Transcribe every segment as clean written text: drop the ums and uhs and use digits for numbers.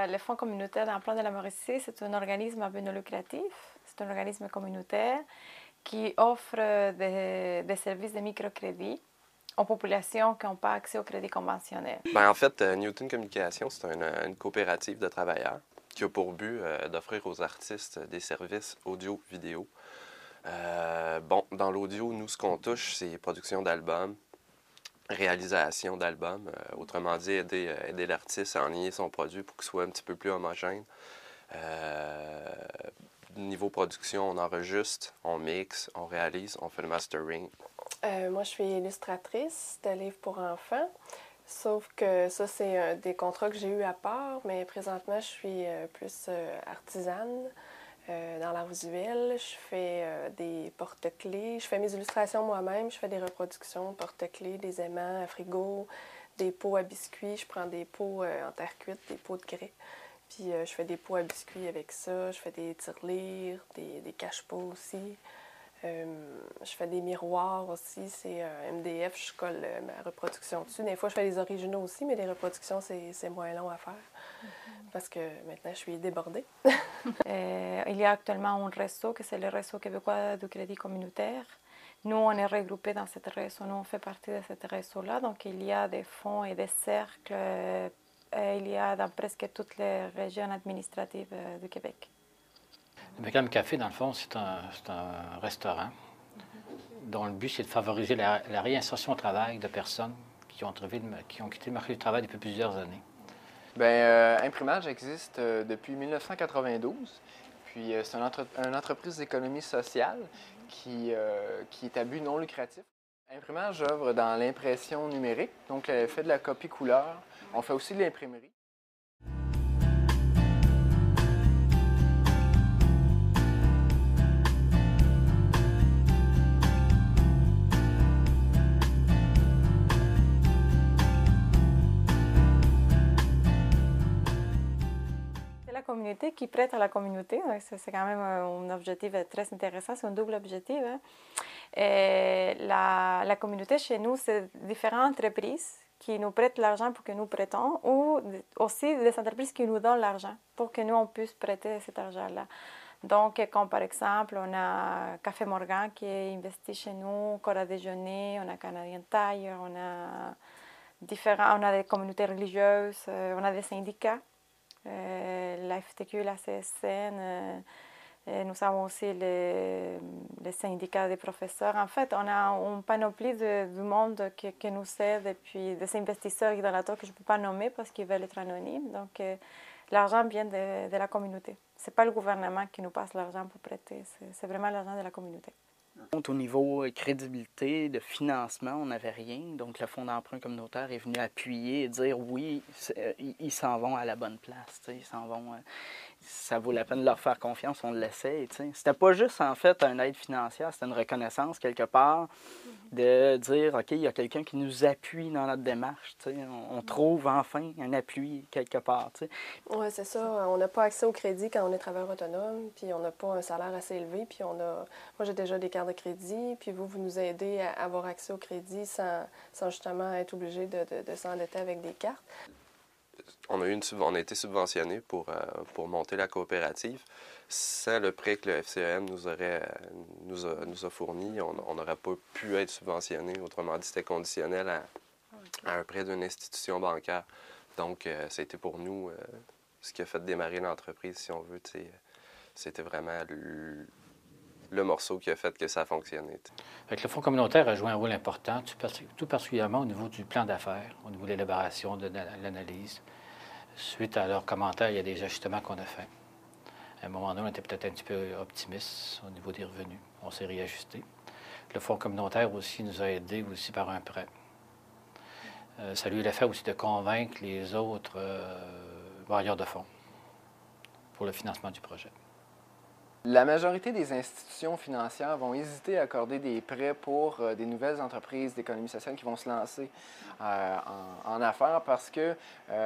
le Fonds communautaire d'emploi de la Mauricie, c'est un organisme à but non lucratif. C'est un organisme communautaire qui offre des services de microcrédit aux populations qui n'ont pas accès au crédit conventionnel. En fait, Newton Communication, c'est une coopérative de travailleurs qui a pour but d'offrir aux artistes des services audio-vidéo. Dans l'audio, nous, ce qu'on touche, c'est production d'albums, réalisation d'albums, autrement dit, aider l'artiste à enligner son produit pour qu'il soit un petit peu plus homogène. Niveau production, on enregistre, on mixe, on réalise, on fait le mastering. Moi, je suis illustratrice de livres pour enfants, sauf que ça, c'est des contrats que j'ai eus à part, mais présentement, je suis plus artisane dans l'art visuel. Je fais des porte-clés, je fais mes illustrations moi-même, je fais des reproductions, porte-clés, des aimants à frigo, des pots à biscuits. Je prends des pots en terre cuite, des pots de grès, puis je fais des pots à biscuits avec ça. Je fais des tirelires, des cache-pots aussi. Je fais des miroirs aussi, c'est MDF, je colle ma reproduction dessus. Des fois, je fais les originaux aussi, mais les reproductions, c'est moins long à faire parce que maintenant, je suis débordée. Il y a actuellement un réseau, que c'est le réseau québécois du crédit communautaire. Nous, on est regroupés dans ce réseau, nous, on fait partie de ce réseau-là. Donc, il y a des fonds et des cercles, il y a dans presque toutes les régions administratives du Québec. Le Beckham Café, dans le fond, c'est un restaurant dont le but, c'est de favoriser la réinsertion au travail de personnes qui ont quitté le marché du travail depuis plusieurs années. Imprimage existe depuis 1992. Puis c'est une entreprise d'économie sociale qui est à but non lucratif. Imprimage œuvre dans l'impression numérique, donc elle fait de la copie couleur. On fait aussi de l'imprimerie. Communauté qui prête à la communauté. C'est quand même un objectif très intéressant, c'est un double objectif. Hein. Et la communauté chez nous, c'est différentes entreprises qui nous prêtent l'argent pour que nous prêtons ou aussi des entreprises qui nous donnent l'argent pour que nous, on puisse prêter cet argent-là. Donc, comme par exemple, on a Café Morgan qui est investi chez nous, Cora Déjeuner, on a Canadian Tire, on a des communautés religieuses, on a des syndicats. La FTQ, la CSN, nous avons aussi les syndicats des professeurs. En fait, on a une panoplie du monde qui nous aide et puis des investisseurs et donateurs que je ne peux pas nommer parce qu'ils veulent être anonymes. Donc, l'argent vient de la communauté. Ce n'est pas le gouvernement qui nous passe l'argent pour prêter, c'est vraiment l'argent de la communauté. Au niveau crédibilité, de financement, on n'avait rien. Donc, le Fonds d'emprunt communautaire est venu appuyer et dire oui, ils s'en vont à la bonne place. Ils s'en vont. Ça vaut la peine de leur faire confiance, on l'essaie. C'était pas juste, en fait, une aide financière, c'était une reconnaissance quelque part de dire OK, il y a quelqu'un qui nous appuie dans notre démarche. On trouve enfin un appui quelque part. Oui, c'est ça. On n'a pas accès au crédit quand on est travailleur autonome, puis on n'a pas un salaire assez élevé, puis moi, j'ai déjà des cartes de crédit, puis vous nous aidez à avoir accès au crédit sans justement être obligé de s'endetter avec des cartes. On a été subventionné pour monter la coopérative. Sans le prêt que le FCEM nous a fourni, on n'aurait pas pu être subventionné. Autrement dit, c'était conditionnel à un prêt d'une institution bancaire. Donc, c'était pour nous ce qui a fait démarrer l'entreprise, si on veut. C'était vraiment le morceau qui a fait que ça a fonctionné. Le Fonds communautaire a joué un rôle important, tout particulièrement au niveau du plan d'affaires, au niveau de l'élaboration de l'analyse. Suite à leurs commentaires, il y a des ajustements qu'on a faits. À un moment donné, on était peut-être un petit peu optimiste au niveau des revenus. On s'est réajusté. Le Fonds communautaire aussi nous a aidés aussi par un prêt. Ça a eu l'effet aussi de convaincre les autres bailleurs de fonds pour le financement du projet. La majorité des institutions financières vont hésiter à accorder des prêts pour des nouvelles entreprises d'économie sociale qui vont se lancer en affaires parce que,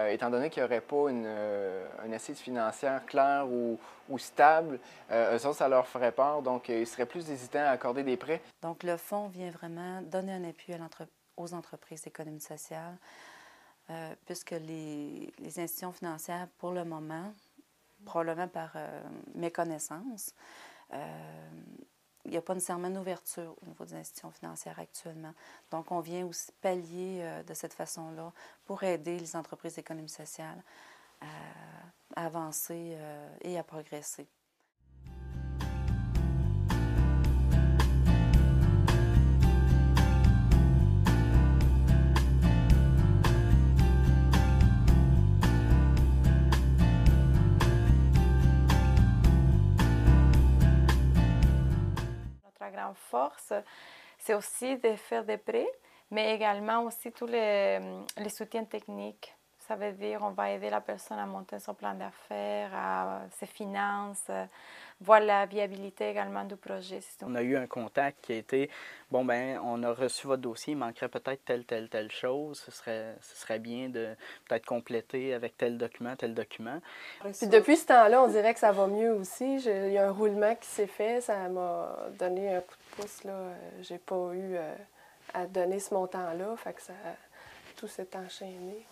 étant donné qu'il n'y aurait pas une assise financière claire ou stable, eux autres, ça leur ferait peur, donc ils seraient plus hésitants à accorder des prêts. Donc, le fonds vient vraiment donner un appui aux entreprises d'économie sociale puisque les institutions financières, pour le moment, probablement par méconnaissance, il n'y a pas nécessairement d'ouverture au niveau des institutions financières actuellement. Donc, on vient aussi pallier de cette façon-là pour aider les entreprises d'économie sociale à avancer et à progresser. Notre grande force, c'est aussi de faire des prêts, mais également aussi tous les soutiens techniques. Ça veut dire qu'on va aider la personne à monter son plan d'affaires, à ses finances, voir la viabilité également du projet. On a eu un contact qui a été, bon ben, on a reçu votre dossier, il manquerait peut-être telle chose, ce serait bien de peut-être compléter avec tel document. Puis depuis ce temps-là, on dirait que ça va mieux aussi. Il y a un roulement qui s'est fait, ça m'a donné un coup de pouce, là. J'ai pas eu à donner ce montant-là, fait que tout s'est enchaîné.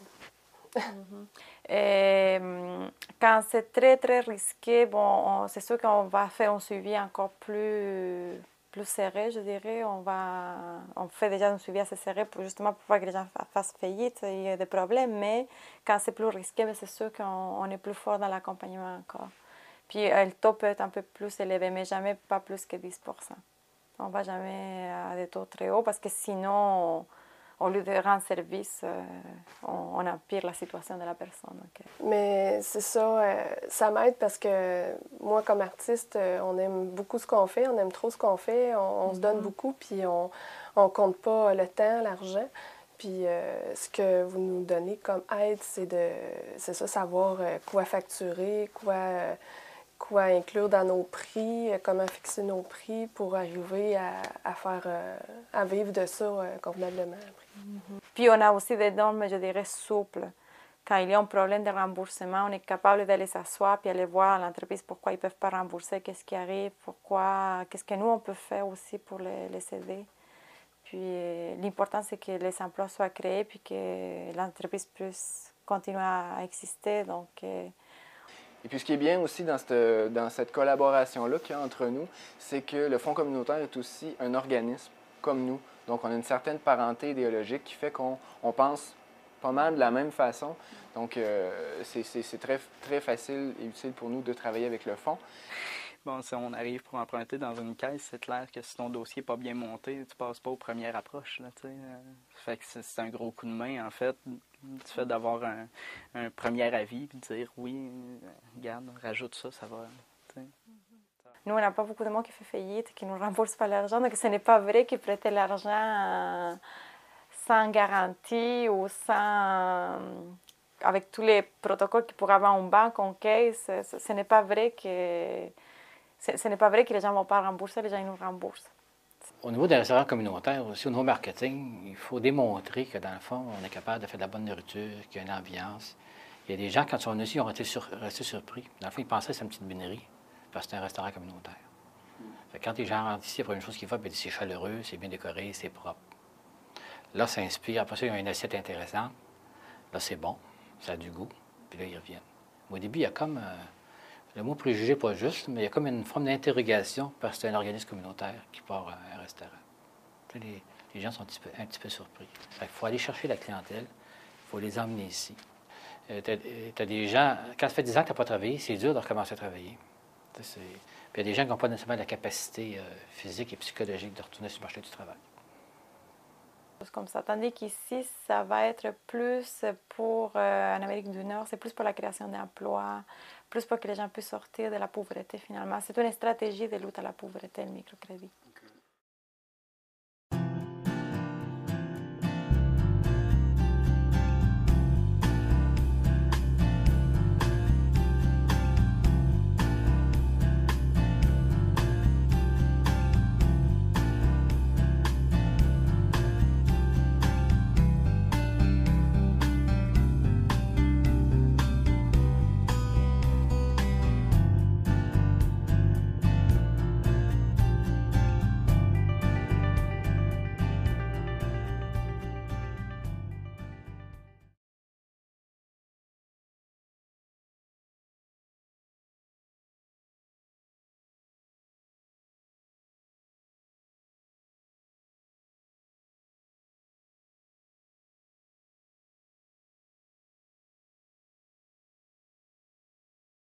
Et, quand c'est très, très risqué, bon, c'est sûr qu'on va faire un suivi encore plus serré, je dirais. On fait déjà un suivi assez serré pour justement pour que les gens fassent faillite, il y a des problèmes, mais quand c'est plus risqué, c'est sûr qu'on est plus fort dans l'accompagnement encore. Puis le taux peut être un peu plus élevé, mais jamais pas plus que 10 %. On ne va jamais à des taux très hauts parce que sinon, au lieu de rendre service, on empire la situation de la personne. Okay. Mais c'est ça, ça m'aide parce que moi, comme artiste, on aime beaucoup ce qu'on fait, on aime trop ce qu'on fait, on se donne beaucoup, puis on compte pas le temps, l'argent. Puis ce que vous nous donnez comme aide, c'est ça, savoir quoi facturer, quoi inclure dans nos prix, comment fixer nos prix pour arriver à vivre de ça convenablement. Puis on a aussi des normes, je dirais, souples. Quand il y a un problème de remboursement, on est capable d'aller s'asseoir puis aller voir à l'entreprise pourquoi ils ne peuvent pas rembourser, qu'est-ce qui arrive, qu'est-ce que nous on peut faire aussi pour les aider. Puis l'important c'est que les emplois soient créés puis que l'entreprise puisse continuer à exister. Donc, Et puis ce qui est bien aussi dans cette collaboration-là qu'il y a entre nous, c'est que le Fonds communautaire est aussi un organisme comme nous. Donc on a une certaine parenté idéologique qui fait qu'on pense pas mal de la même façon. Donc c'est très, très facile et utile pour nous de travailler avec le Fonds. Bon, si on arrive pour emprunter dans une caisse, c'est clair que si ton dossier n'est pas bien monté, tu passes pas aux premières approches. Là, fait que c'est un gros coup de main, en fait, du fait d'avoir un premier avis, puis de dire oui, regarde, rajoute ça, ça va. T'sais. Nous, on n'a pas beaucoup de monde qui fait faillite, qui ne nous rembourse pas l'argent. Donc, ce n'est pas vrai qu'ils prêtent l'argent sans garantie ou avec tous les protocoles qu'il pourrait avoir en banque, en caisse. Ce n'est pas vrai que les gens ne vont pas rembourser, les gens ils nous remboursent. Au niveau des restaurants communautaires, aussi au niveau marketing, il faut démontrer que dans le fond, on est capable de faire de la bonne nourriture, qu'il y a une ambiance. Il y a des gens, quand ils sont venus ici, ils ont resté surpris. Dans le fond, ils pensaient que c'est une petite binerie, parce que c'est un restaurant communautaire. Fait que quand les gens rentrent ici, la première chose qu'ils voient, c'est chaleureux, c'est bien décoré, c'est propre. Là, ça inspire. Après ça, il y a une assiette intéressante. Là, c'est bon, ça a du goût, puis là, ils reviennent. Au début, il y a comme... le mot préjugé, pas juste, mais il y a comme une forme d'interrogation parce que c'est un organisme communautaire qui part à un restaurant. Les gens sont un petit peu surpris. Il faut aller chercher la clientèle, il faut les emmener ici. Tu as des gens, quand ça fait 10 ans que tu n'as pas travaillé, c'est dur de recommencer à travailler. Puis il y a des gens qui n'ont pas nécessairement la capacité physique et psychologique de retourner sur le marché du travail. Comme ça. Tandis qu'ici, ça va être plus pour, en Amérique du Nord, c'est plus pour la création d'emplois, plus pour que les gens puissent sortir de la pauvreté finalement. C'est une stratégie de lutte à la pauvreté, le microcrédit.